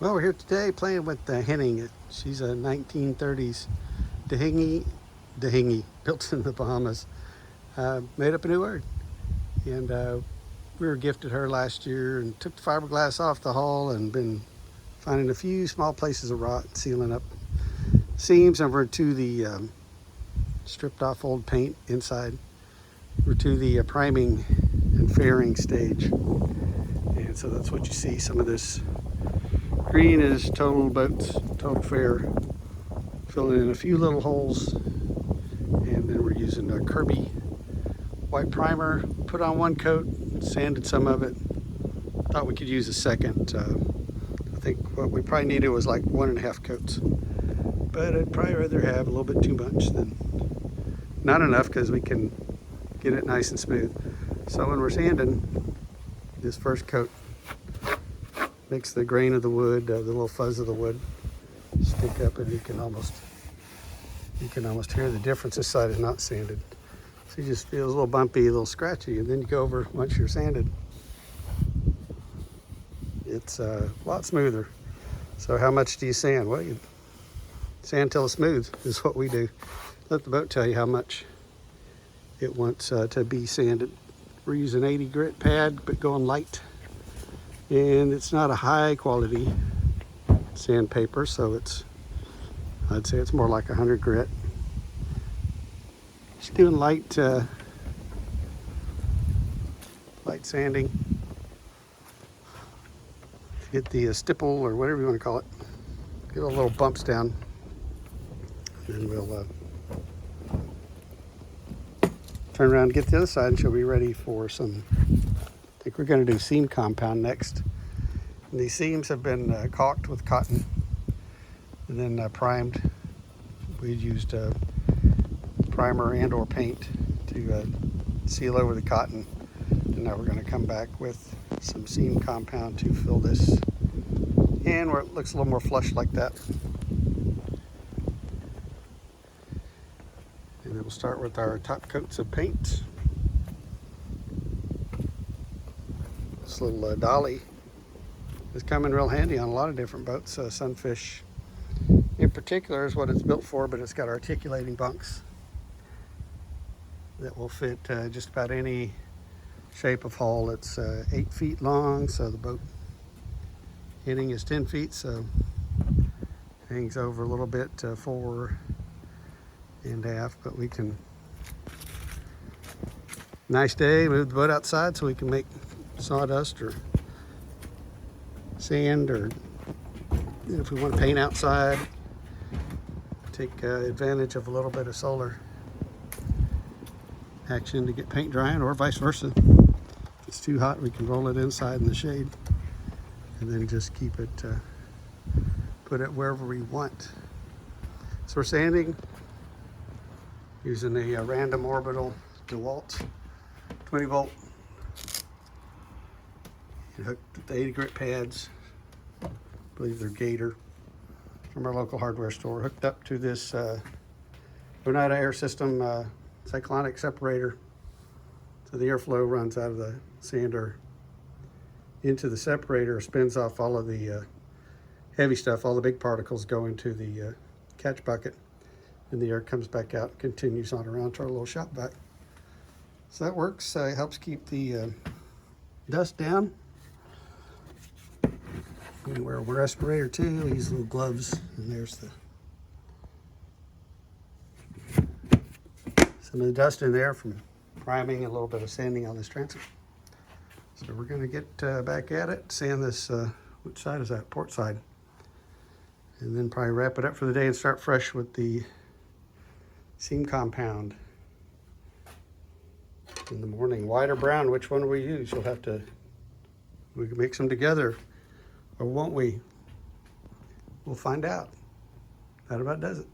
Well, we're here today playing with the Henning. She's a 1930s dinghy built in the Bahamas. Made up a new word. And we were gifted her last year and took the fiberglass off the hull and been finding a few small places of rot, sealing up seams over to the stripped off old paint inside. We're to the priming and fairing stage. And so that's what you see. Some of this green is total boats, total fair. Filling in a few little holes. And then we're using a Kirby white primer. Put on one coat, sanded some of it. Thought we could use a second. I think what we probably needed was like 1.5 coats. But I'd probably rather have a little bit too much than not enough, because we can get it nice and smooth. So when we're sanding, this first coat makes the grain of the wood, the little fuzz of the wood, stick up, and you can almost hear the difference. This side is not sanded, so you just feel a little bumpy, a little scratchy, and then you go over once you're sanded. It's a lot smoother. So how much do you sand? Well, you sand till it's smooth is what we do. Let the boat tell you how much it wants to be sanded. We're using 80 grit pad, but going light. And it's not a high quality sandpaper, so I'd say it's more like 100 grit. Just doing light sanding. Get the stipple, or whatever you want to call it. Get a little bumps down. And then we'll turn around and get the other side, and she'll be ready for some. I think we're going to do seam compound next. And these seams have been caulked with cotton and then primed. We used primer and or paint to seal over the cotton. And now we're going to come back with some seam compound to fill this in where it looks a little more flush like that. And then we'll start with our top coats of paint. This little dolly is coming real handy on a lot of different boats. Sunfish in particular is what it's built for, but it's got articulating bunks that will fit just about any shape of hull. It's 8 feet long, so the boat hitting is 10 feet, so hangs over a little bit, 4.5, but we can, nice day, move the boat outside so we can make sawdust or sand, or if we want to paint outside, take advantage of a little bit of solar action to get paint drying, or vice versa. If it's too hot, we can roll it inside in the shade and then just keep it, put it wherever we want. So we're sanding using a random orbital DeWalt 20 volt. Hooked with the 80 grit pads. I believe they're Gator from our local hardware store. Hooked up to this Oneida air system cyclonic separator. So the airflow runs out of the sander into the separator, spins off all of the heavy stuff. All the big particles go into the catch bucket, and the air comes back out and continues on around to our little shop vac. So that works. It helps keep the dust down. I'm gonna wear a respirator too. I use little gloves, and there's some of the dust in there from priming and a little bit of sanding on this transom. So we're gonna get back at it, sand this, which side is that? Port side. And then probably wrap it up for the day and start fresh with the seam compound in the morning. White or brown, which one will we use? You'll have to, we can mix them together, or won't we? We'll find out. That about does it.